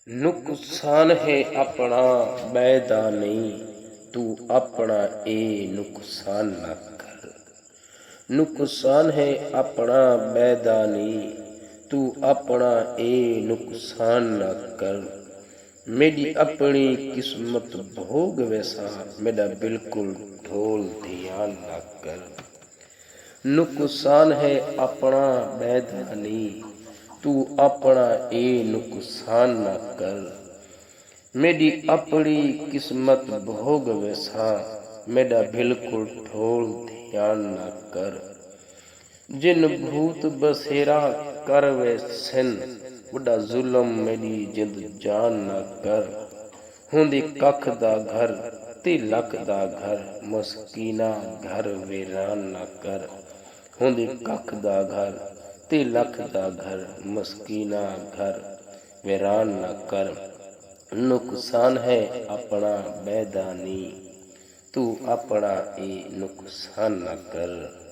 नुकसान है अपना बैदा नहीं, तू अपना ए नुकसान न कर। नुकसान है अपना बैदा नहीं, तू अपना ए नुकसान न कर। मेरी अपनी किस्मत भोग वैसा, मेरा बिल्कुल ढोल ध्यान न कर। नुकसान है अपना बैदा नहीं, तू अपना ए नुकसान न कर। मेरी अपनी किस्मत भोग वैसा, मेरा बिल्कुल ढोल ध्यान न कर। जिन भूत बसेरा कर वे सिन, वड्डा जुलम मेरी जिंद जान न कर। हुंदी कख दा घर ते लख दा घर, मस्कीना घर वीरान न कर। हुंदी कख दा घर ते लख दा घर, मस्कीना घर वीरान न कर। नुकसान है अपना बैदा नहीं, तू अपना ए नुकसान न कर।